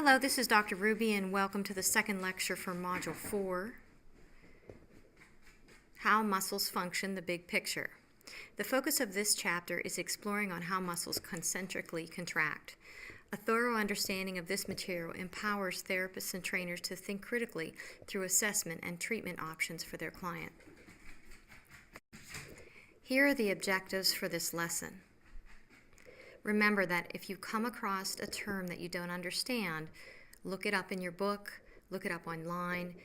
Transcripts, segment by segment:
Hello, this is Dr. Ruby and welcome to the second lecture for Module 4, How Muscles Function, the Big Picture. The focus of this chapter is exploring on how muscles concentrically contract. A thorough understanding of this material empowers therapists and trainers to think critically through assessment and treatment options for their client. Here are the objectives for this lesson. Remember that if you come across a term that you don't understand, look it up in your book, look it up online.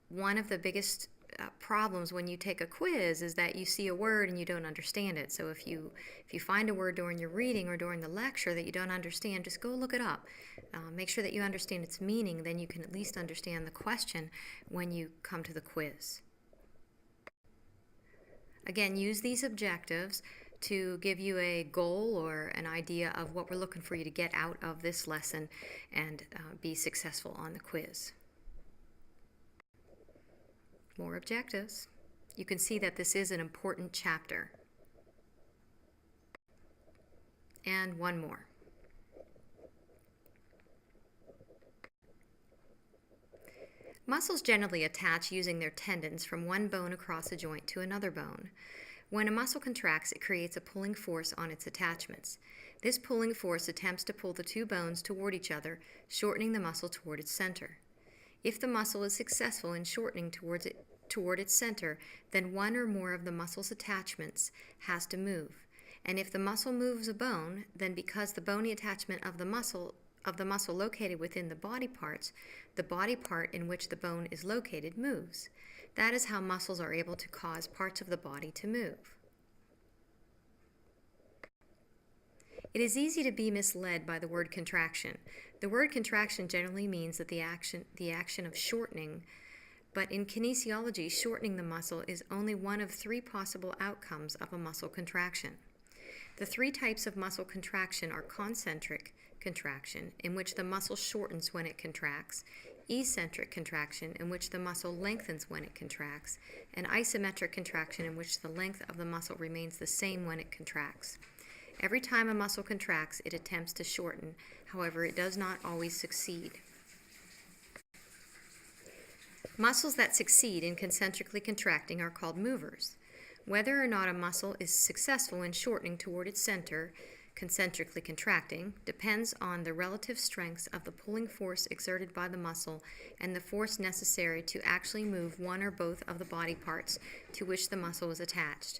One of the biggest problems when you take a quiz is that you see a word and you don't understand it. So if you find a word during your reading or during the lecture that you don't understand, just go look it up. Make sure that you understand its meaning, then you can at least understand the question when you come to the quiz. Again, use these objectives to give you a goal or an idea of what we're looking for you to get out of this lesson and be successful on the quiz. More objectives. You can see that this is an important chapter. And one more. Muscles generally attach using their tendons from one bone across a joint to another bone. When a muscle contracts, it creates a pulling force on its attachments. This pulling force attempts to pull the two bones toward each other, shortening the muscle toward its center. If the muscle is successful in shortening toward its center, then one or more of the muscle's attachments has to move. And if the muscle moves a bone, then because the bony attachment of the muscle located within the body parts, the body part in which the bone is located moves. That is how muscles are able to cause parts of the body to move. It is easy to be misled by the word contraction. The word contraction generally means that the action of shortening, but in kinesiology, shortening the muscle is only one of three possible outcomes of a muscle contraction. The three types of muscle contraction are concentric contraction, in which the muscle shortens when it contracts, eccentric contraction, in which the muscle lengthens when it contracts, and isometric contraction, in which the length of the muscle remains the same when it contracts. Every time a muscle contracts, it attempts to shorten. However, it does not always succeed. Muscles that succeed in concentrically contracting are called movers. Whether or not a muscle is successful in shortening toward its center, concentrically contracting, depends on the relative strengths of the pulling force exerted by the muscle and the force necessary to actually move one or both of the body parts to which the muscle is attached.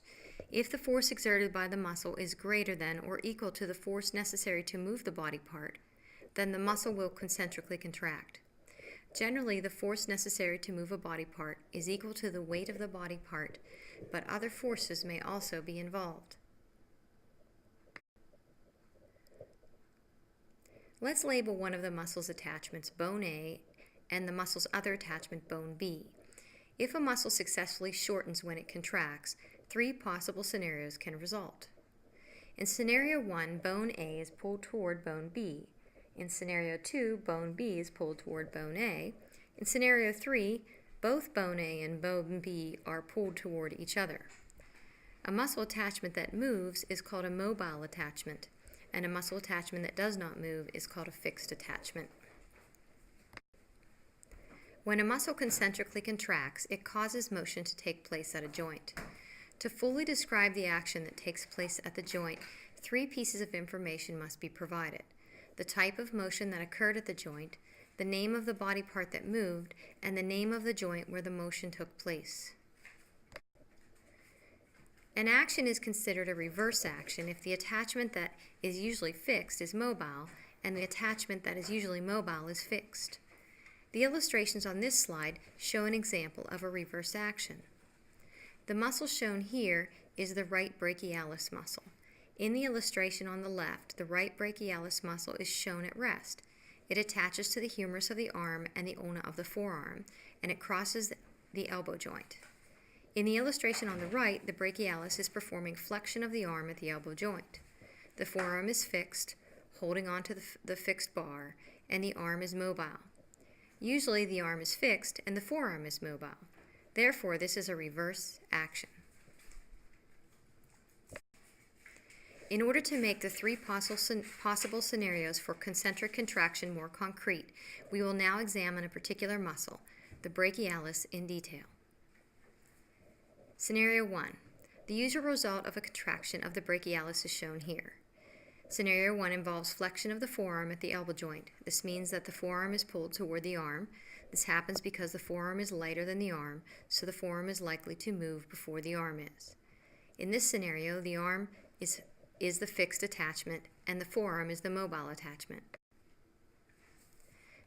If the force exerted by the muscle is greater than or equal to the force necessary to move the body part, then the muscle will concentrically contract. Generally, the force necessary to move a body part is equal to the weight of the body part, but other forces may also be involved. Let's label one of the muscle's attachments bone A and the muscle's other attachment bone B. If a muscle successfully shortens when it contracts, three possible scenarios can result. In scenario 1, bone A is pulled toward bone B. In scenario 2, bone B is pulled toward bone A. In scenario 3, both bone A and bone B are pulled toward each other. A muscle attachment that moves is called a mobile attachment, and a muscle attachment that does not move is called a fixed attachment. When a muscle concentrically contracts, it causes motion to take place at a joint. To fully describe the action that takes place at the joint, three pieces of information must be provided: the type of motion that occurred at the joint, the name of the body part that moved, and the name of the joint where the motion took place. An action is considered a reverse action if the attachment that is usually fixed is mobile and the attachment that is usually mobile is fixed. The illustrations on this slide show an example of a reverse action. The muscle shown here is the right brachialis muscle. In the illustration on the left, the right brachialis muscle is shown at rest. It attaches to the humerus of the arm and the ulna of the forearm, and it crosses the elbow joint. In the illustration on the right, the brachialis is performing flexion of the arm at the elbow joint. The forearm is fixed, holding onto the fixed bar, and the arm is mobile. Usually the arm is fixed and the forearm is mobile. Therefore, this is a reverse action. In order to make the three possible scenarios for concentric contraction more concrete, we will now examine a particular muscle, the brachialis, in detail. Scenario 1. The usual result of a contraction of the brachialis is shown here. Scenario 1 involves flexion of the forearm at the elbow joint. This means that the forearm is pulled toward the arm. This happens because the forearm is lighter than the arm, so the forearm is likely to move before the arm is. In this scenario, the arm is the fixed attachment and the forearm is the mobile attachment.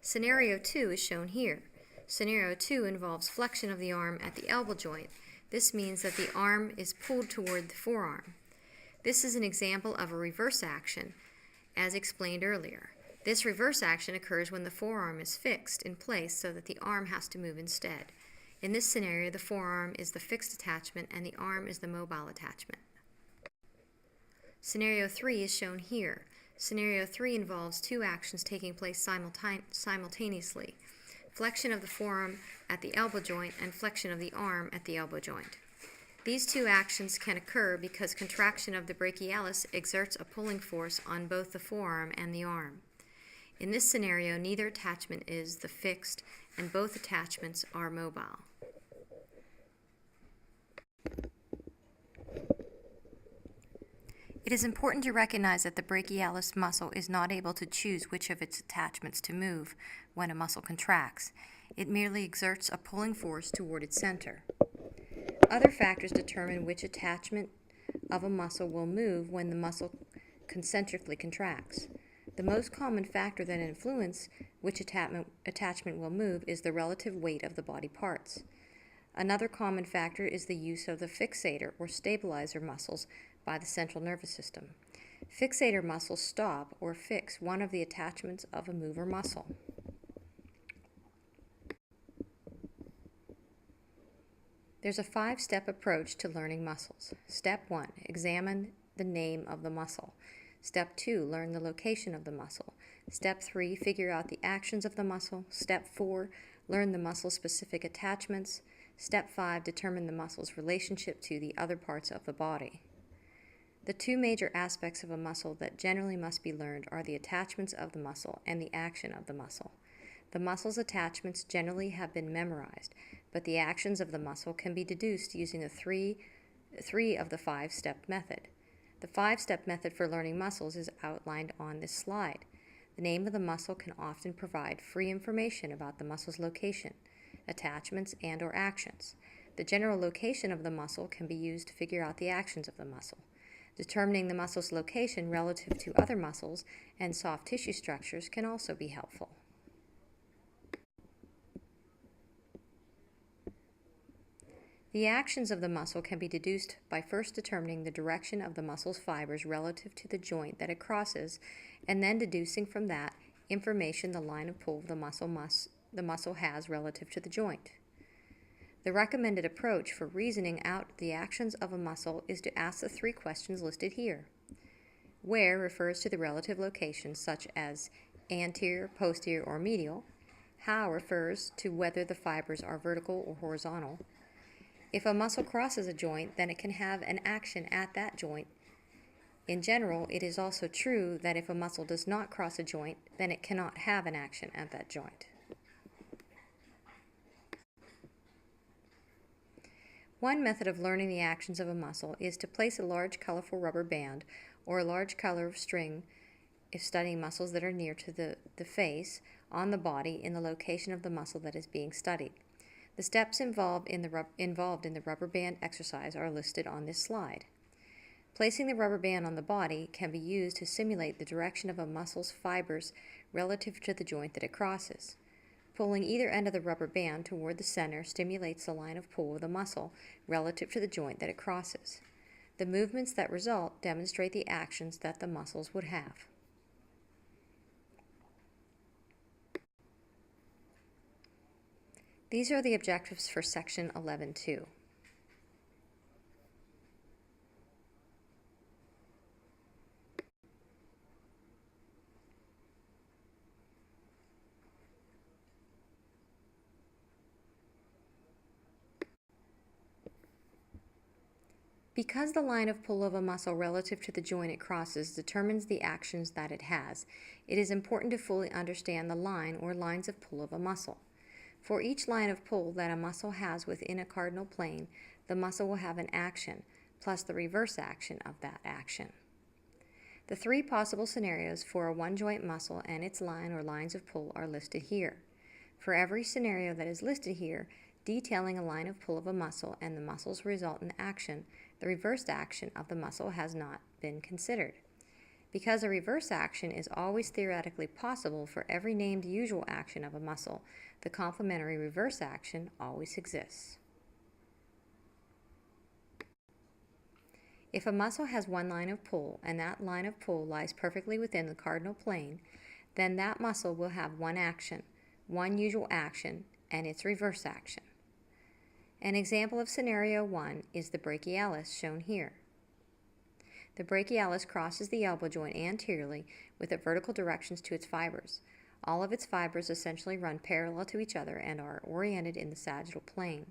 Scenario 2 is shown here. Scenario 2 involves flexion of the arm at the elbow joint. This means that the arm is pulled toward the forearm. This is an example of a reverse action, as explained earlier. This reverse action occurs when the forearm is fixed in place so that the arm has to move instead. In this scenario, the forearm is the fixed attachment and the arm is the mobile attachment. Scenario 3 is shown here. Scenario 3 involves two actions taking place simultaneously: flexion of the forearm at the elbow joint and flexion of the arm at the elbow joint. These two actions can occur because contraction of the brachialis exerts a pulling force on both the forearm and the arm. In this scenario, neither attachment is the fixed and both attachments are mobile. It is important to recognize that the brachialis muscle is not able to choose which of its attachments to move when a muscle contracts. It merely exerts a pulling force toward its center. Other factors determine which attachment of a muscle will move when the muscle concentrically contracts. The most common factor that influences which attachment will move is the relative weight of the body parts. Another common factor is the use of the fixator or stabilizer muscles by the central nervous system. Fixator muscles stop or fix one of the attachments of a mover muscle. There's a 5-step approach to learning muscles. Step 1, examine the name of the muscle. Step 2, learn the location of the muscle. Step 3, figure out the actions of the muscle. Step 4, learn the muscle's specific attachments. Step 5, determine the muscle's relationship to the other parts of the body. The two major aspects of a muscle that generally must be learned are the attachments of the muscle and the action of the muscle. The muscle's attachments generally have been memorized, but the actions of the muscle can be deduced using three of the 5-step method. The 5-step method for learning muscles is outlined on this slide. The name of the muscle can often provide free information about the muscle's location, attachments, and/or actions. The general location of the muscle can be used to figure out the actions of the muscle. Determining the muscle's location relative to other muscles and soft tissue structures can also be helpful. The actions of the muscle can be deduced by first determining the direction of the muscle's fibers relative to the joint that it crosses, and then deducing from that information the line of pull the muscle has relative to the joint. The recommended approach for reasoning out the actions of a muscle is to ask the 3 questions listed here. Where refers to the relative locations such as anterior, posterior, or medial. How refers to whether the fibers are vertical or horizontal. If a muscle crosses a joint, then it can have an action at that joint. In general, it is also true that if a muscle does not cross a joint, then it cannot have an action at that joint. One method of learning the actions of a muscle is to place a large colorful rubber band or a large color of string, if studying muscles that are near to the face, on the body in the location of the muscle that is being studied. The steps involved in the rubber band exercise are listed on this slide. Placing the rubber band on the body can be used to simulate the direction of a muscle's fibers relative to the joint that it crosses. Pulling either end of the rubber band toward the center stimulates the line of pull of the muscle relative to the joint that it crosses. The movements that result demonstrate the actions that the muscles would have. These are the objectives for section 11.2. Because the line of pull of a muscle relative to the joint it crosses determines the actions that it has, it is important to fully understand the line or lines of pull of a muscle. For each line of pull that a muscle has within a cardinal plane, the muscle will have an action, plus the reverse action of that action. The three possible scenarios for a one-joint muscle and its line or lines of pull are listed here. For every scenario that is listed here, detailing a line of pull of a muscle and the muscle's resultant action, the reverse action of the muscle has not been considered. Because a reverse action is always theoretically possible for every named usual action of a muscle, the complementary reverse action always exists. If a muscle has one line of pull and that line of pull lies perfectly within the cardinal plane, then that muscle will have one action, one usual action, and its reverse action. An example of scenario 1 is the brachialis shown here. The brachialis crosses the elbow joint anteriorly with the vertical directions to its fibers. All of its fibers essentially run parallel to each other and are oriented in the sagittal plane.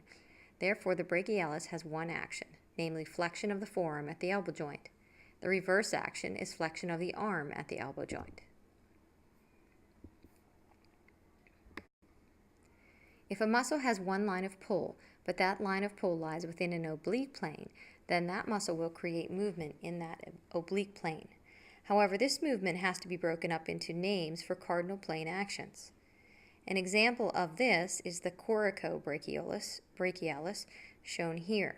Therefore, the brachialis has one action, namely flexion of the forearm at the elbow joint. The reverse action is flexion of the arm at the elbow joint. If a muscle has one line of pull, but that line of pull lies within an oblique plane, then that muscle will create movement in that oblique plane. However, this movement has to be broken up into names for cardinal plane actions. An example of this is the coracobrachialis shown here.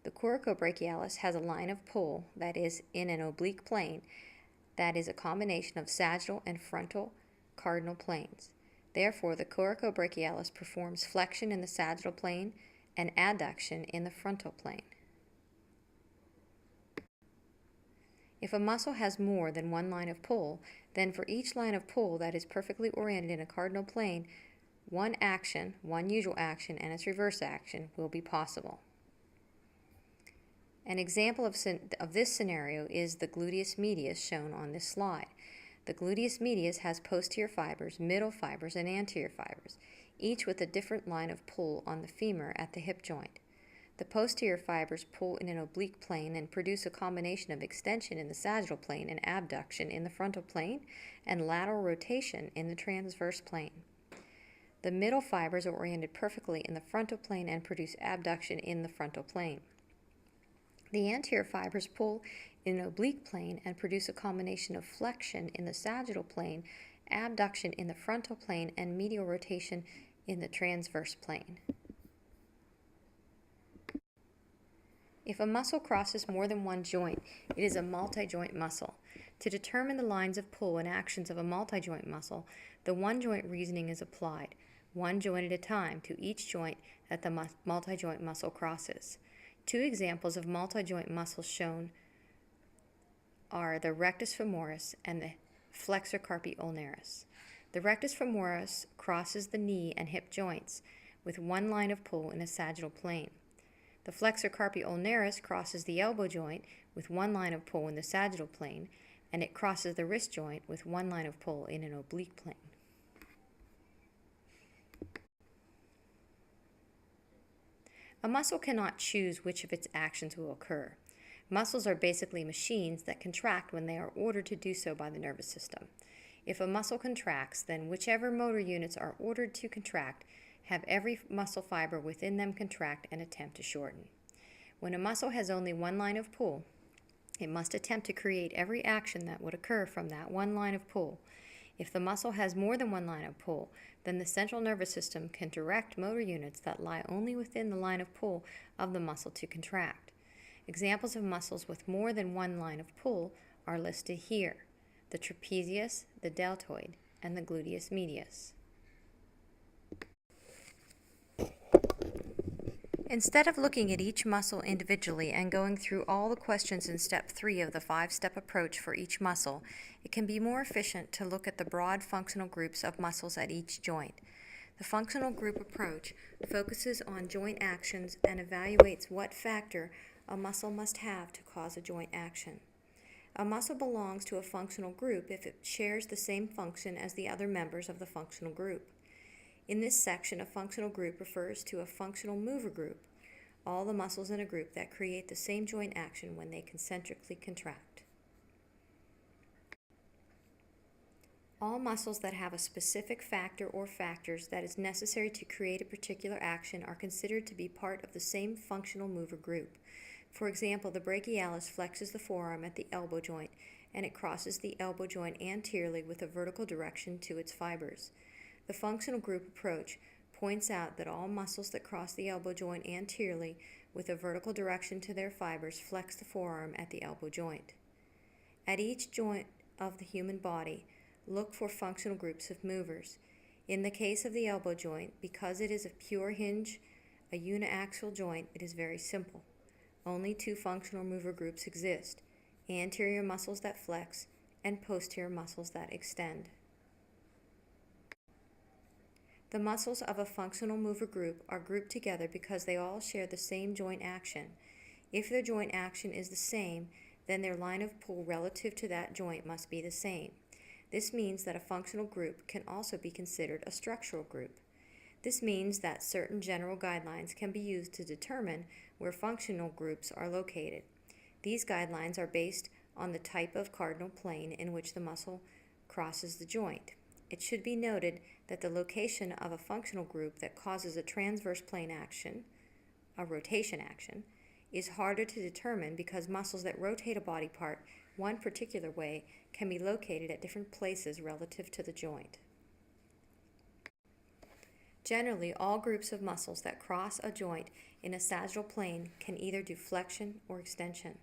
The coracobrachialis has a line of pull that is in an oblique plane that is a combination of sagittal and frontal cardinal planes. Therefore, the coracobrachialis performs flexion in the sagittal plane and adduction in the frontal plane. If a muscle has more than one line of pull, then for each line of pull that is perfectly oriented in a cardinal plane, one action, one usual action, and its reverse action will be possible. An example of this scenario is the gluteus medius shown on this slide. The gluteus medius has posterior fibers, middle fibers, and anterior fibers, each with a different line of pull on the femur at the hip joint. The posterior fibers pull in an oblique plane and produce a combination of extension in the sagittal plane and abduction in the frontal plane and lateral rotation in the transverse plane. The middle fibers are oriented perfectly in the frontal plane and produce abduction in the frontal plane. The anterior fibers pull in an oblique plane and produce a combination of flexion in the sagittal plane, abduction in the frontal plane, and medial rotation in the transverse plane. If a muscle crosses more than one joint, it is a multi-joint muscle. To determine the lines of pull and actions of a multi-joint muscle, the one-joint reasoning is applied, one joint at a time, to each joint that the multi-joint muscle crosses. Two examples of multi-joint muscles shown are the rectus femoris and the flexor carpi ulnaris. The rectus femoris crosses the knee and hip joints with one line of pull in a sagittal plane. The flexor carpi ulnaris crosses the elbow joint with one line of pull in the sagittal plane, and it crosses the wrist joint with one line of pull in an oblique plane. A muscle cannot choose which of its actions will occur. Muscles are basically machines that contract when they are ordered to do so by the nervous system. If a muscle contracts, then whichever motor units are ordered to contract have every muscle fiber within them contract and attempt to shorten. When a muscle has only one line of pull, it must attempt to create every action that would occur from that one line of pull. If the muscle has more than one line of pull, then the central nervous system can direct motor units that lie only within the line of pull of the muscle to contract. Examples of muscles with more than one line of pull are listed here: the trapezius, the deltoid, and the gluteus medius. Instead of looking at each muscle individually and going through all the questions in step 3 of the 5-step approach for each muscle, it can be more efficient to look at the broad functional groups of muscles at each joint. The functional group approach focuses on joint actions and evaluates what factor a muscle must have to cause a joint action. A muscle belongs to a functional group if it shares the same function as the other members of the functional group. In this section, a functional group refers to a functional mover group. all the muscles in a group that create the same joint action when they concentrically contract. All muscles that have a specific factor or factors that is necessary to create a particular action are considered to be part of the same functional mover group. For example, the brachialis flexes the forearm at the elbow joint, and it crosses the elbow joint anteriorly with a vertical direction to its fibers. The functional group approach points out that all muscles that cross the elbow joint anteriorly with a vertical direction to their fibers flex the forearm at the elbow joint. At each joint of the human body, look for functional groups of movers. In the case of the elbow joint, because it is a pure hinge, a uniaxial joint, it is very simple. Only two functional mover groups exist: anterior muscles that flex and posterior muscles that extend. The muscles of a functional mover group are grouped together because they all share the same joint action. If their joint action is the same, then their line of pull relative to that joint must be the same. This means that a functional group can also be considered a structural group. This means that certain general guidelines can be used to determine where functional groups are located. These guidelines are based on the type of cardinal plane in which the muscle crosses the joint. It should be noted that the location of a functional group that causes a transverse plane action, a rotation action, is harder to determine because muscles that rotate a body part one particular way can be located at different places relative to the joint. Generally, all groups of muscles that cross a joint in a sagittal plane can either do flexion or extension.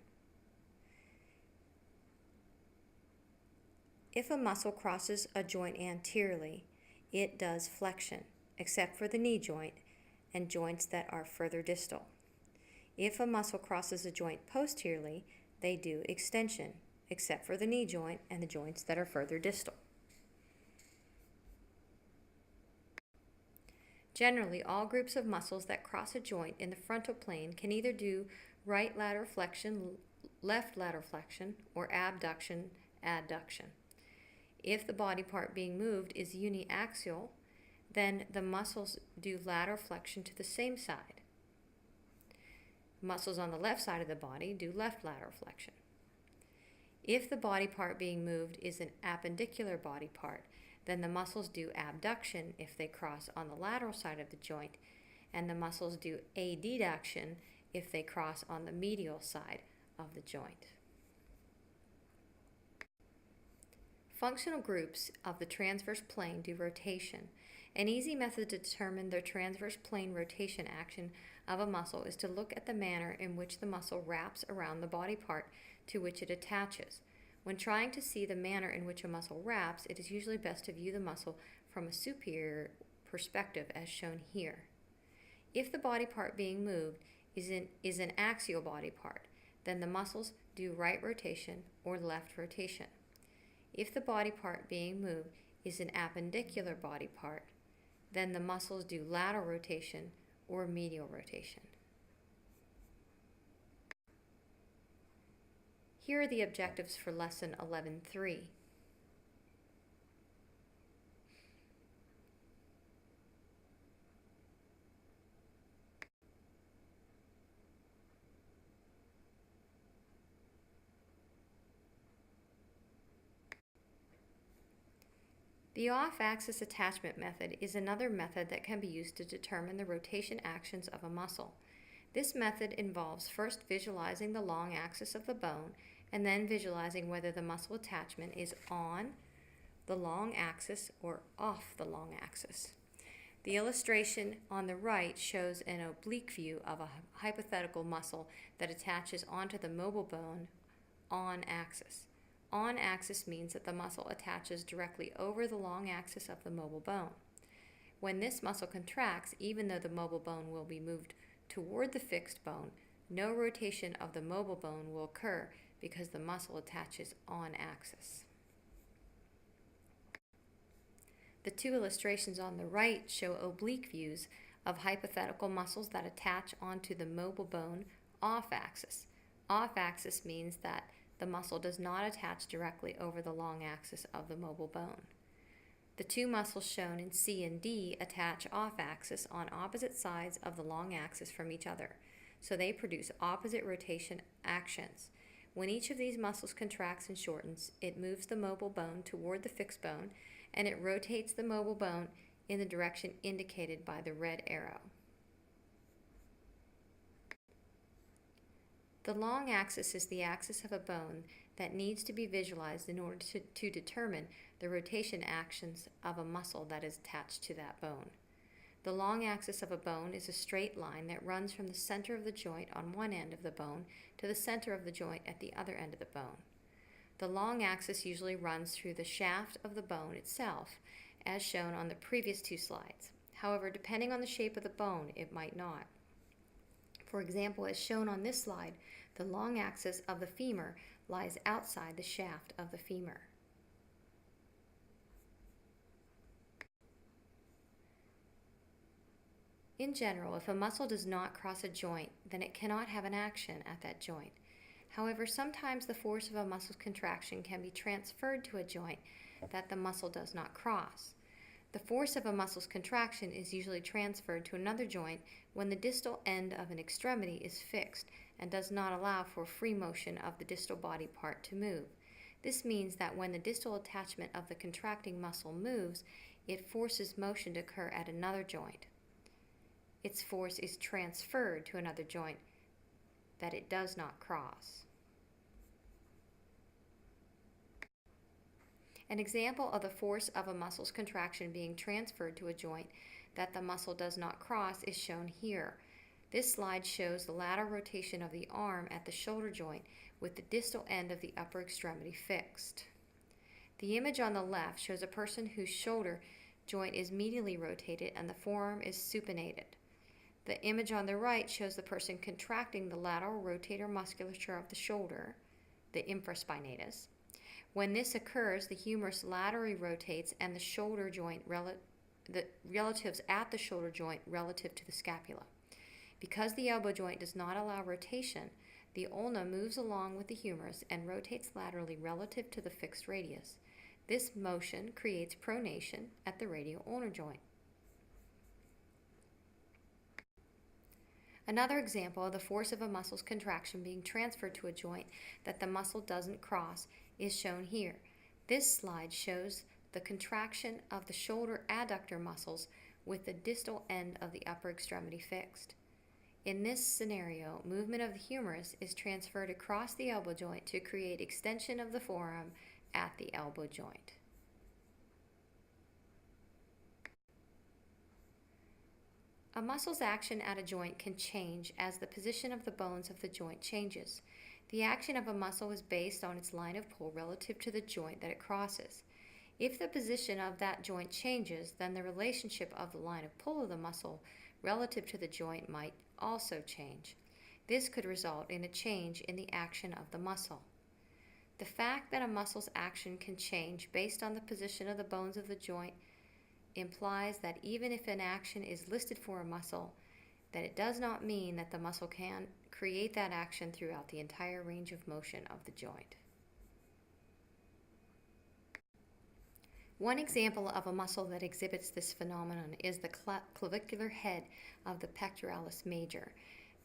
If a muscle crosses a joint anteriorly, it does flexion, except for the knee joint and joints that are further distal. If a muscle crosses a joint posteriorly, they do extension, except for the knee joint and the joints that are further distal. Generally, all groups of muscles that cross a joint in the frontal plane can either do right lateral flexion, left lateral flexion, or abduction, adduction. If the body part being moved is uniaxial, then the muscles do lateral flexion to the same side. Muscles on the left side of the body do left lateral flexion. If the body part being moved is an appendicular body part, then the muscles do abduction if they cross on the lateral side of the joint, and the muscles do adduction if they cross on the medial side of the joint. Functional groups of the transverse plane do rotation. An easy method to determine the transverse plane rotation action of a muscle is to look at the manner in which the muscle wraps around the body part to which it attaches. When trying to see the manner in which a muscle wraps, it is usually best to view the muscle from a superior perspective as shown here. If the body part being moved is an axial body part, then the muscles do right rotation or left rotation. If the body part being moved is an appendicular body part, then the muscles do lateral rotation or medial rotation. Here are the objectives for Lesson 11.3. The off-axis attachment method is another method that can be used to determine the rotation actions of a muscle. This method involves first visualizing the long axis of the bone and then visualizing whether the muscle attachment is on the long axis or off the long axis. The illustration on the right shows an oblique view of a hypothetical muscle that attaches onto the mobile bone on axis. On axis means that the muscle attaches directly over the long axis of the mobile bone. When this muscle contracts, even though the mobile bone will be moved toward the fixed bone, no rotation of the mobile bone will occur because the muscle attaches on axis. The two illustrations on the right show oblique views of hypothetical muscles that attach onto the mobile bone off axis. Off axis means that the muscle does not attach directly over the long axis of the mobile bone. The two muscles shown in C and D attach off axis on opposite sides of the long axis from each other. so they produce opposite rotation actions. When each of these muscles contracts and shortens, it moves the mobile bone toward the fixed bone, and it rotates the mobile bone in the direction indicated by the red arrow. The long axis is the axis of a bone that needs to be visualized in order to determine the rotation actions of a muscle that is attached to that bone. The long axis of a bone is a straight line that runs from the center of the joint on one end of the bone to the center of the joint at the other end of the bone. The long axis usually runs through the shaft of the bone itself, as shown on the previous two slides. However, depending on the shape of the bone, it might not. For example, as shown on this slide, the long axis of the femur lies outside the shaft of the femur. In general, if a muscle does not cross a joint, then it cannot have an action at that joint. However, sometimes the force of a muscle's contraction can be transferred to a joint that the muscle does not cross. The force of a muscle's contraction is usually transferred to another joint when the distal end of an extremity is fixed and does not allow for free motion of the distal body part to move. This means that when the distal attachment of the contracting muscle moves, it forces motion to occur at another joint. Its force is transferred to another joint that it does not cross. An example of the force of a muscle's contraction being transferred to a joint that the muscle does not cross is shown here. This slide shows the lateral rotation of the arm at the shoulder joint with the distal end of the upper extremity fixed. The image on the left shows a person whose shoulder joint is medially rotated and the forearm is supinated. The image on the right shows the person contracting the lateral rotator musculature of the shoulder, the infraspinatus. When this occurs, the humerus laterally rotates and the shoulder joint the relatives at the shoulder joint relative to the scapula. Because the elbow joint does not allow rotation, the ulna moves along with the humerus and rotates laterally relative to the fixed radius. This motion creates pronation at the radial-ulnar joint. Another example of the force of a muscle's contraction being transferred to a joint that the muscle doesn't cross is shown here. This slide shows the contraction of the shoulder adductor muscles with the distal end of the upper extremity fixed. In this scenario, movement of the humerus is transferred across the elbow joint to create extension of the forearm at the elbow joint. A muscle's action at a joint can change as the position of the bones of the joint changes. The action of a muscle is based on its line of pull relative to the joint that it crosses. If the position of that joint changes, then the relationship of the line of pull of the muscle relative to the joint might also change. This could result in a change in the action of the muscle. The fact that a muscle's action can change based on the position of the bones of the joint implies that even if an action is listed for a muscle, that it does not mean that the muscle can create that action throughout the entire range of motion of the joint. One example of a muscle that exhibits this phenomenon is the clavicular head of the pectoralis major.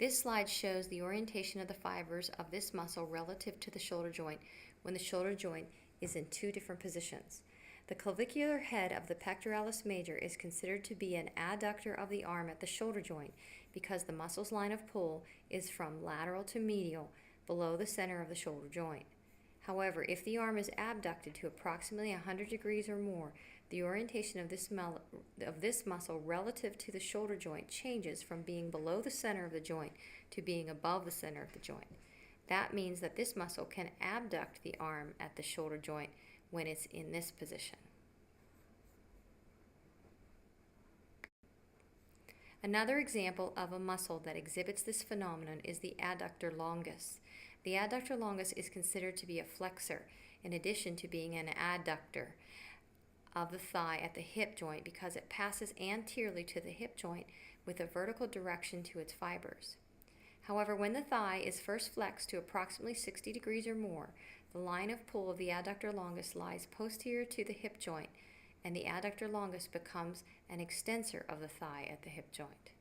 This slide shows the orientation of the fibers of this muscle relative to the shoulder joint when the shoulder joint is in two different positions. The clavicular head of the pectoralis major is considered to be an adductor of the arm at the shoulder joint because the muscle's line of pull is from lateral to medial below the center of the shoulder joint. However, if the arm is abducted to approximately 100 degrees or more, the orientation of this muscle relative to the shoulder joint changes from being below the center of the joint to being above the center of the joint. That means that this muscle can abduct the arm at the shoulder joint when it's in this position. Another example of a muscle that exhibits this phenomenon is the adductor longus. The adductor longus is considered to be a flexor, in addition to being an adductor of the thigh at the hip joint because it passes anteriorly to the hip joint with a vertical direction to its fibers. However, when the thigh is first flexed to approximately 60 degrees or more, the line of pull of the adductor longus lies posterior to the hip joint, and the adductor longus becomes an extensor of the thigh at the hip joint.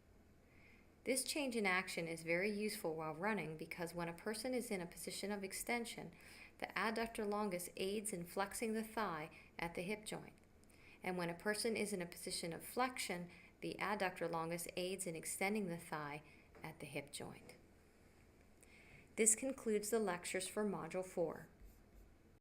This change in action is very useful while running because when a person is in a position of extension, the adductor longus aids in flexing the thigh at the hip joint. And when a person is in a position of flexion, the adductor longus aids in extending the thigh at the hip joint. This concludes the lectures for Module 4.